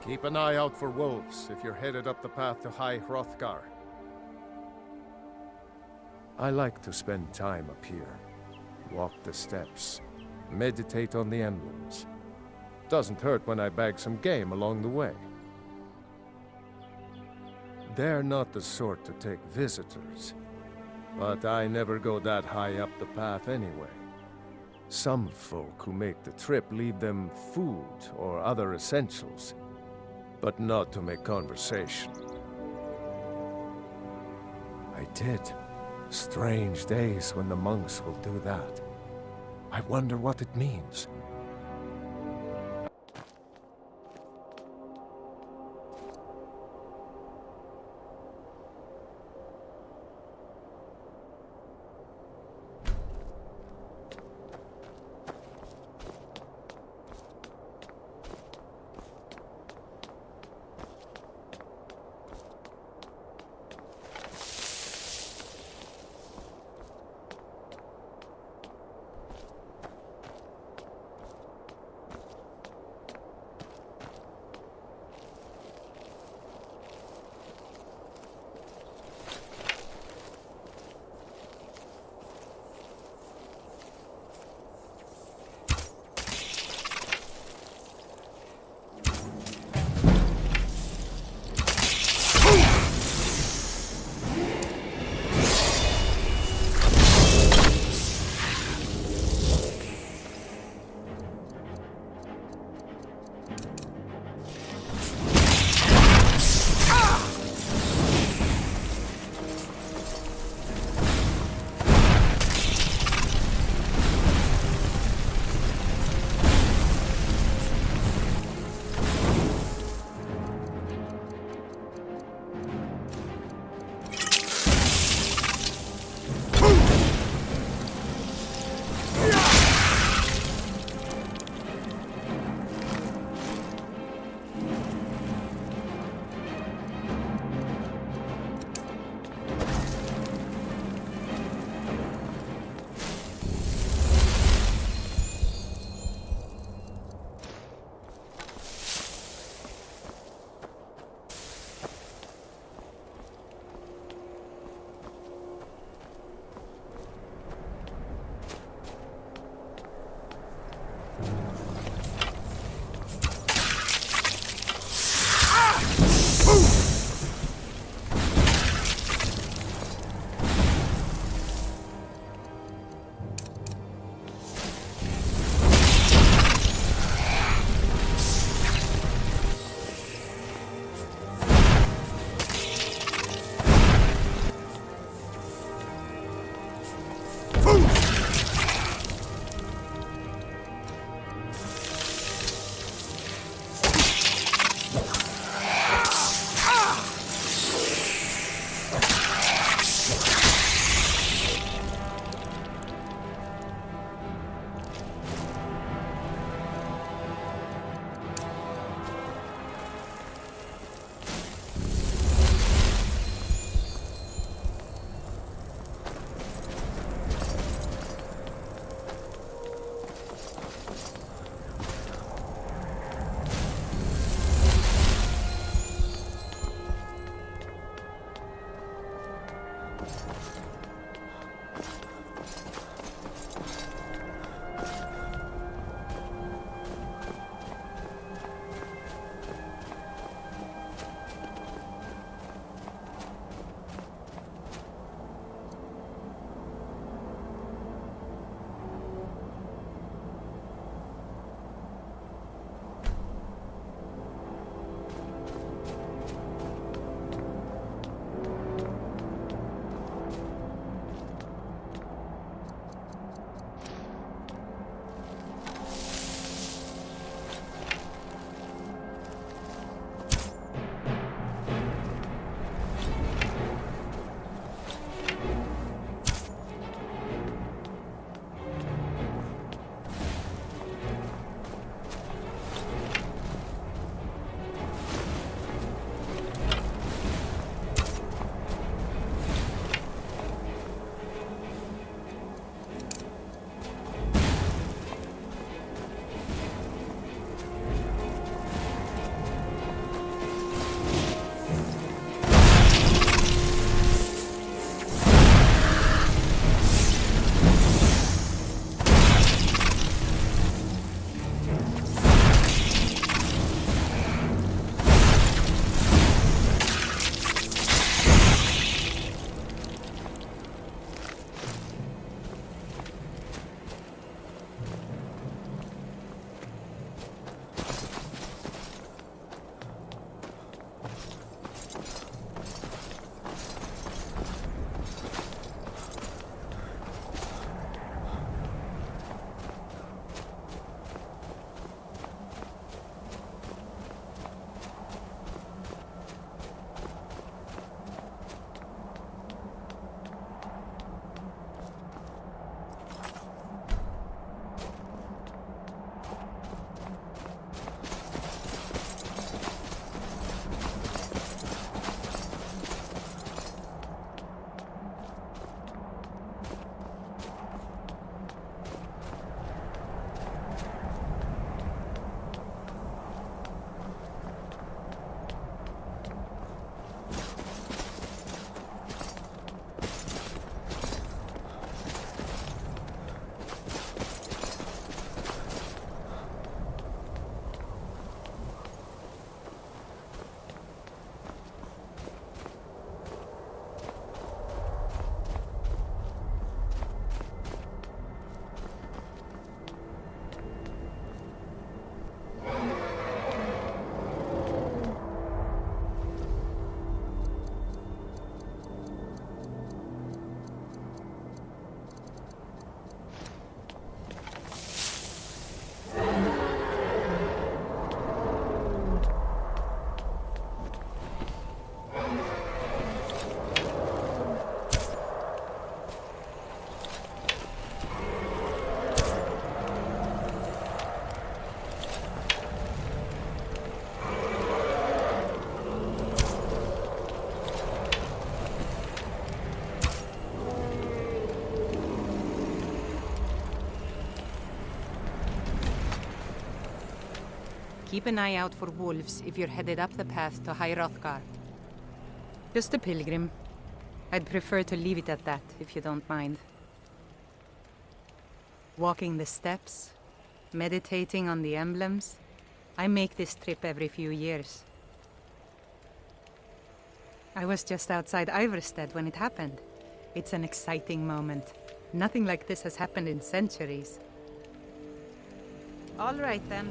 Keep an eye out for wolves if you're headed up the path to High Hrothgar. I like to spend time up here. Walk the steps. Meditate on the emblems. Doesn't hurt when I bag some game along the way. They're not the sort to take visitors. But I never go that high up the path anyway. Some folk who make the trip leave them food or other essentials, but not to make conversation. I did. Strange days when the monks will do that. I wonder what it means. Keep an eye out for wolves if you're headed up the path to High Hrothgar. Just a pilgrim. I'd prefer to leave it at that, if you don't mind. Walking the steps, meditating on the emblems. I make this trip every few years. I was just outside Iverstead when it happened. It's an exciting moment. Nothing like this has happened in centuries. All right, then.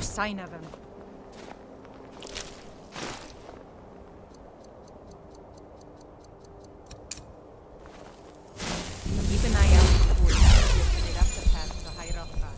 Sign of him. Keep an eye out for wolves. You're headed up the path to High Hrothgar.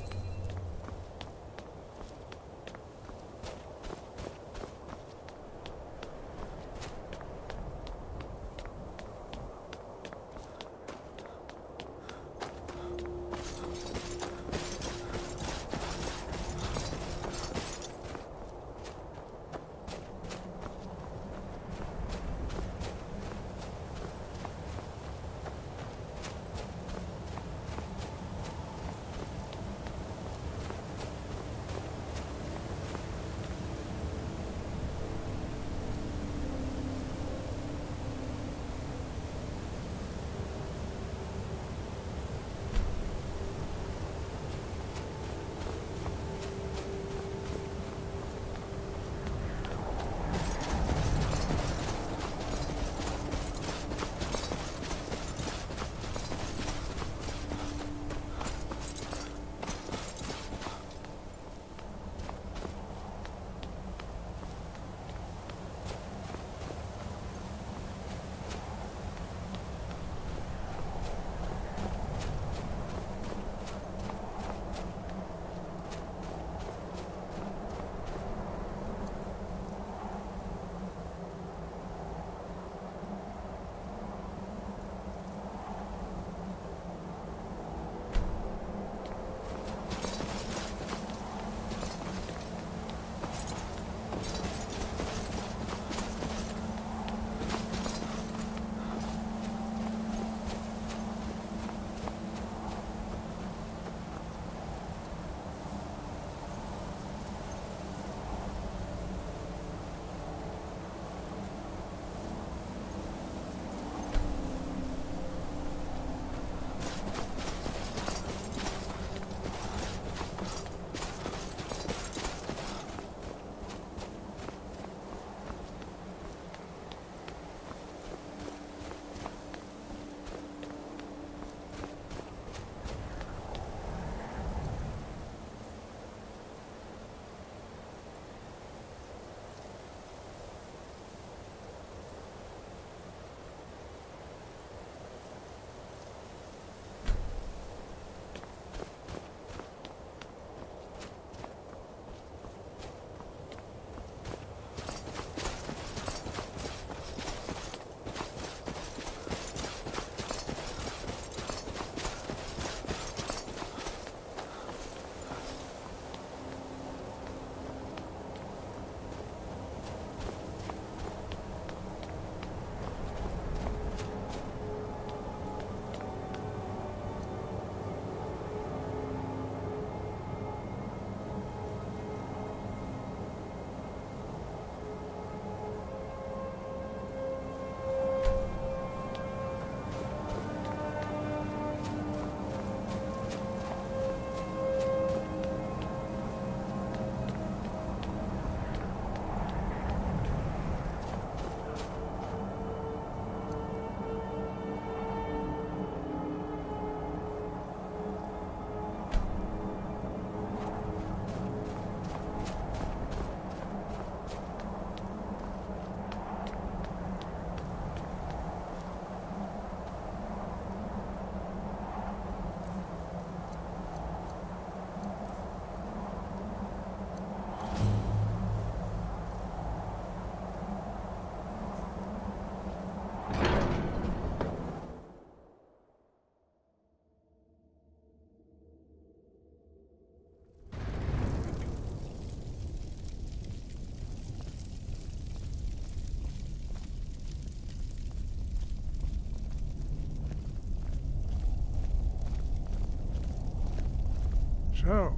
So,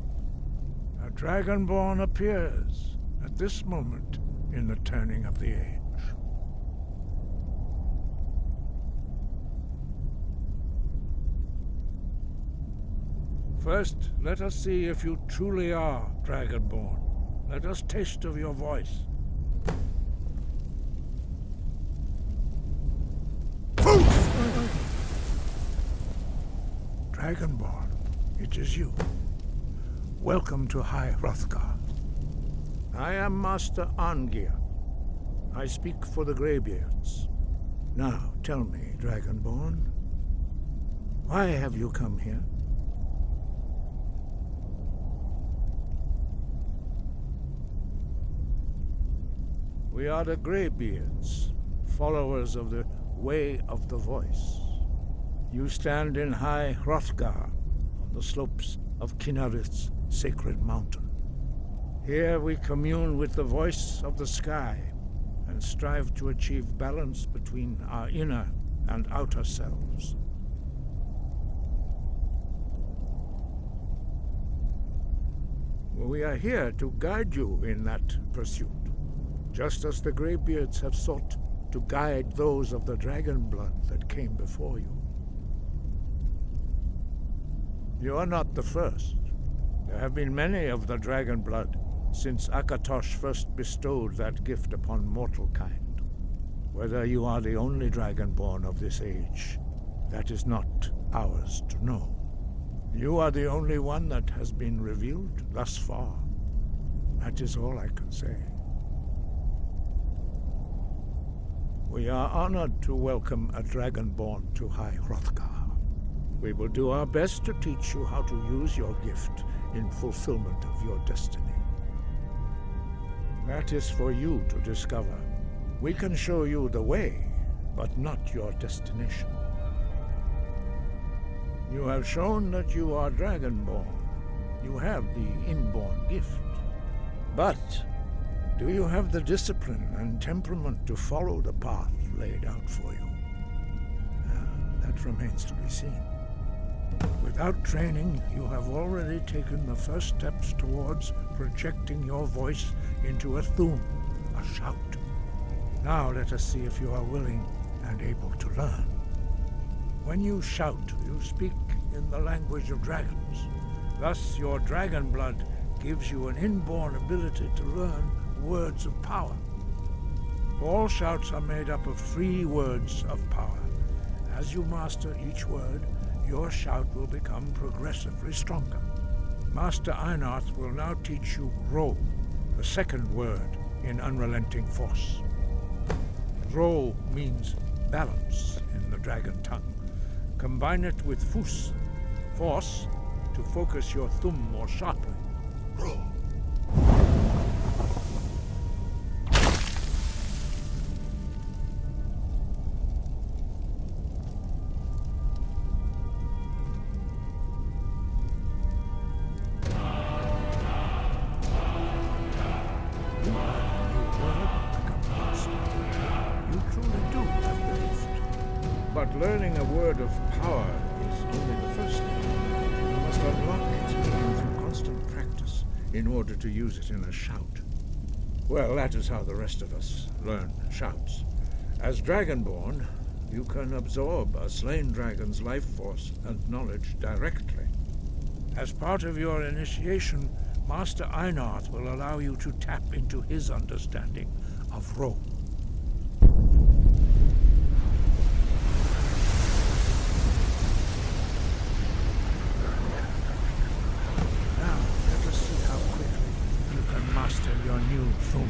a Dragonborn appears at this moment in the turning of the age. First, let us see if you truly are Dragonborn. Let us taste of your voice. Dragonborn, it is you. Welcome to High Hrothgar. I am Master Arngeir. I speak for the Greybeards. Now, tell me, Dragonborn, why have you come here? We are the Greybeards, followers of the Way of the Voice. You stand in High Hrothgar, on the slopes of Kinnarith's sacred mountain. Here we commune with the voice of the sky and strive to achieve balance between our inner and outer selves. We are here to guide you in that pursuit, just as the Greybeards have sought to guide those of the dragon blood that came before you. You are not the first. There have been many of the dragon blood since Akatosh first bestowed that gift upon mortal kind. Whether you are the only dragonborn of this age, that is not ours to know. You are the only one that has been revealed thus far. That is all I can say. We are honored to welcome a dragonborn to High Hrothgar. We will do our best to teach you how to use your gift in fulfillment of your destiny. That is for you to discover. We can show you the way, but not your destination. You have shown that you are dragonborn. You have the inborn gift. But do you have the discipline and temperament to follow the path laid out for you? That remains to be seen. Without training, you have already taken the first steps towards projecting your voice into a thum, a shout. Now let us see if you are willing and able to learn. When you shout, you speak in the language of dragons. Thus, your dragon blood gives you an inborn ability to learn words of power. All shouts are made up of 3 words of power. As you master each word, your shout will become progressively stronger. Master Einarth will now teach you Ro, the second word in Unrelenting Force. Ro means balance in the dragon tongue. Combine it with Fus, force, to focus your thumb more sharply. Ro. But learning a word of power is only the first step. You must unlock its meaning through constant practice in order to use it in a shout. Well, that is how the rest of us learn shouts. As Dragonborn, you can absorb a slain dragon's life force and knowledge directly. As part of your initiation, Master Einarth will allow you to tap into his understanding of Ro. Master your new thum.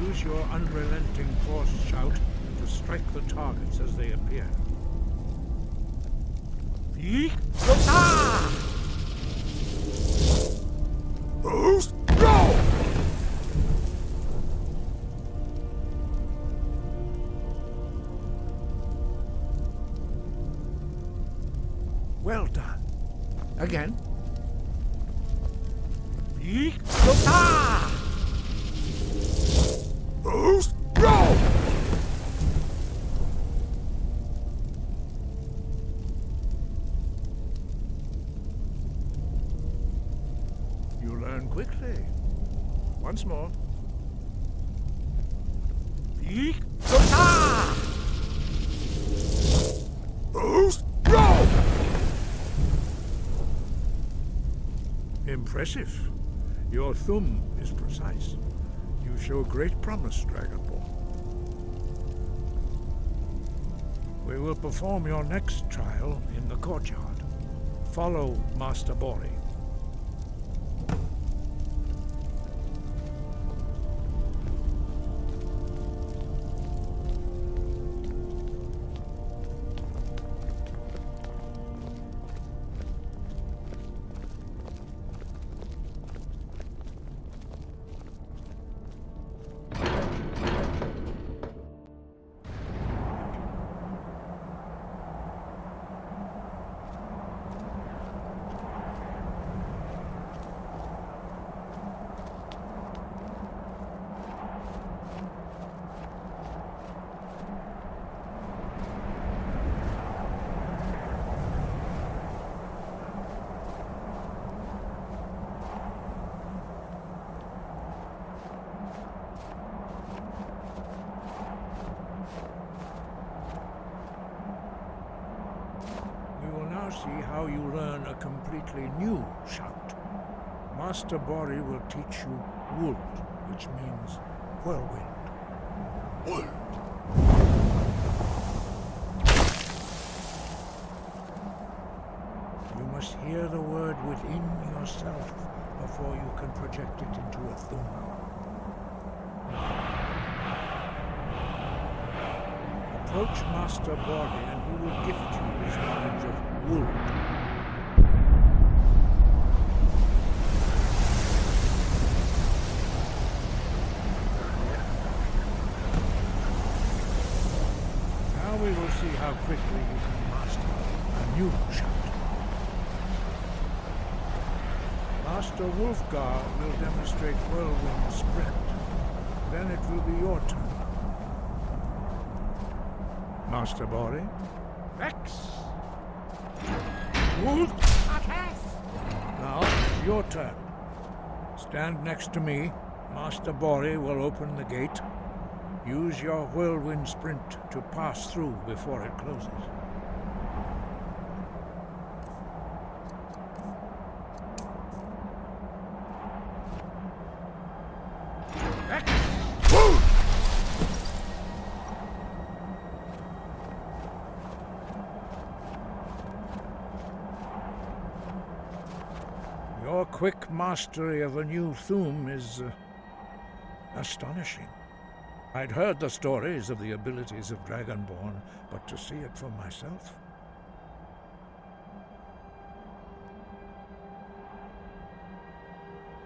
Use your unrelenting force shout to strike the targets as they appear. Go! Well done. Again. Go! Exactly. Once more. Go! Impressive. Your thumb is precise. You show great promise, Dragonborn. We will perform your next trial in the courtyard. Follow Master Bori. See how you learn a completely new shout. Master Bori will teach you Wold, which means whirlwind. Wold. You must hear the word within yourself before you can project it into a thum. Approach Master Bori and he will gift you his knowledge of Wold. Now we will see how quickly you can master a new shout. Master Wolfgar will demonstrate whirlwind sprint. Then it will be your turn. Master Bori? Vex! Wolf! Now, it's your turn. Stand next to me. Master Bori will open the gate. Use your whirlwind sprint to pass through before it closes. Your quick mastery of a new thum is astonishing. I'd heard the stories of the abilities of Dragonborn, but to see it for myself...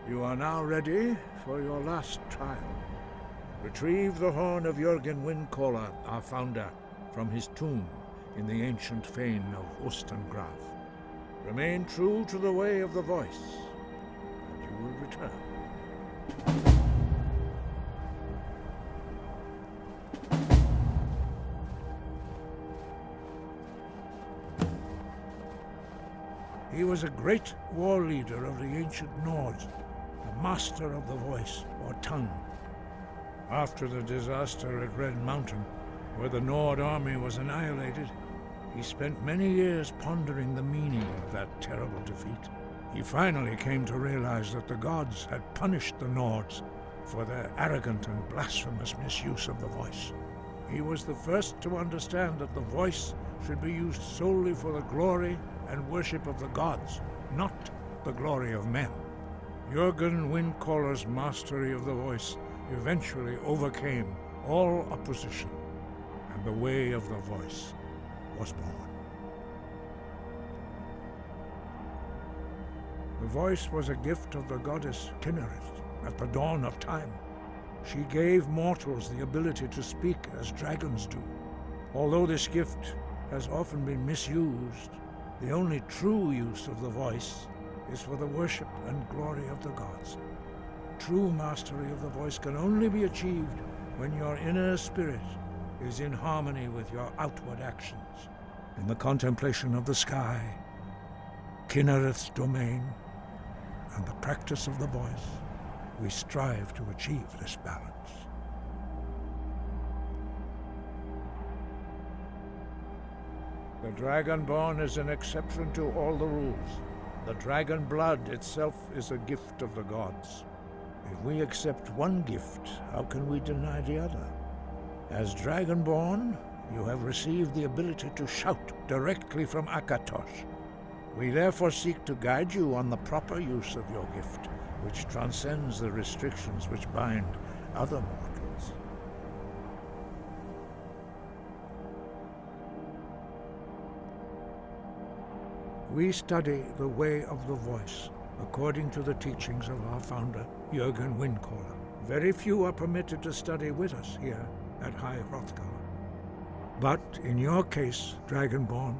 You are now ready for your last trial. Retrieve the horn of Jürgen Windcaller, our founder, from his tomb in the ancient fane of Ostengraf. Remain true to the way of the voice, and you will return. He was a great war leader of the ancient Nords, a master of the voice, or tongue. After the disaster at Red Mountain, where the Nord army was annihilated, he spent many years pondering the meaning of that terrible defeat. He finally came to realize that the gods had punished the Nords for their arrogant and blasphemous misuse of the voice. He was the first to understand that the voice should be used solely for the glory and worship of the gods, not the glory of men. Jürgen Windcaller's mastery of the voice eventually overcame all opposition, and the way of the voice was born. The voice was a gift of the goddess Kinnereth at the dawn of time. She gave mortals the ability to speak as dragons do. Although this gift has often been misused, the only true use of the voice is for the worship and glory of the gods. True mastery of the voice can only be achieved when your inner spirit is in harmony with your outward actions. In the contemplation of the sky, Kinnereth's domain, and the practice of the voice, we strive to achieve this balance. The Dragonborn is an exception to all the rules. The dragon blood itself is a gift of the gods. If we accept one gift, how can we deny the other? As Dragonborn, you have received the ability to shout directly from Akatosh. We therefore seek to guide you on the proper use of your gift, which transcends the restrictions which bind other mortals. We study the way of the voice, according to the teachings of our founder, Jürgen Windcaller. Very few are permitted to study with us here at High Hrothgar. But in your case, Dragonborn,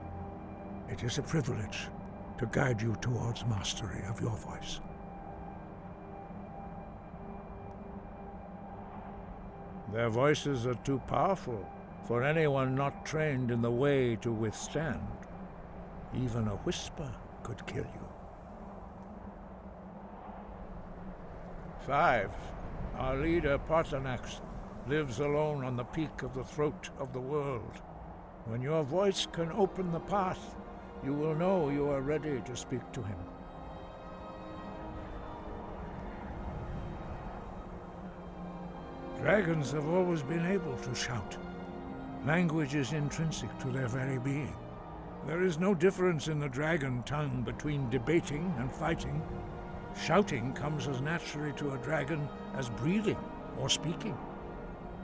it is a privilege to guide you towards mastery of your voice. Their voices are too powerful for anyone not trained in the way to withstand. Even a whisper could kill you. 5. Our leader, Parthenax, lives alone on the peak of the throat of the world. When your voice can open the path, you will know you are ready to speak to him. Dragons have always been able to shout. Language is intrinsic to their very being. There is no difference in the dragon tongue between debating and fighting. Shouting comes as naturally to a dragon as breathing or speaking.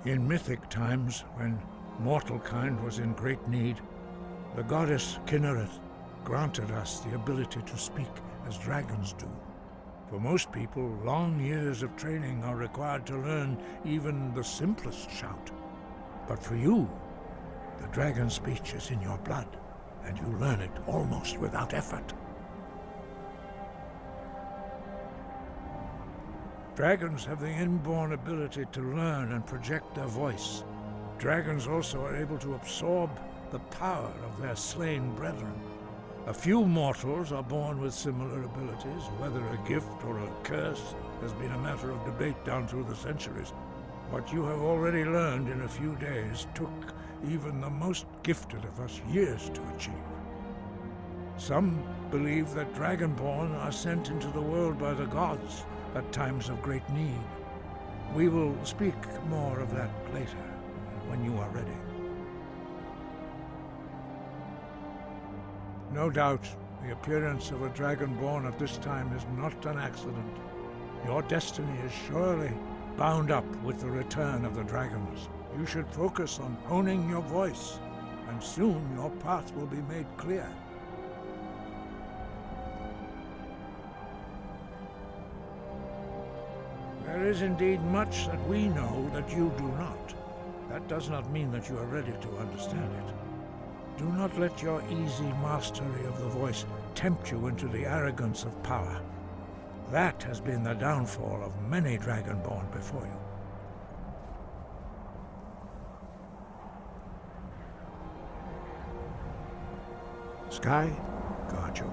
In mythic times, when mortal kind was in great need, the goddess Kinnereth granted us the ability to speak as dragons do. For most people, long years of training are required to learn even the simplest shout. But for you, the dragon speech is in your blood, and you learn it almost without effort. Dragons have the inborn ability to learn and project their voice. Dragons also are able to absorb the power of their slain brethren. A few mortals are born with similar abilities. Whether a gift or a curse has been a matter of debate down through the centuries. What you have already learned in a few days took even the most gifted of us years to achieve. Some believe that Dragonborn are sent into the world by the gods at times of great need. We will speak more of that later, when you are ready. No doubt, the appearance of a Dragonborn at this time is not an accident. Your destiny is surely bound up with the return of the dragons. You should focus on honing your voice, and soon your path will be made clear. There is indeed much that we know that you do not. That does not mean that you are ready to understand it. Do not let your easy mastery of the voice tempt you into the arrogance of power. That has been the downfall of many Dragonborn before you. Sky, guard you.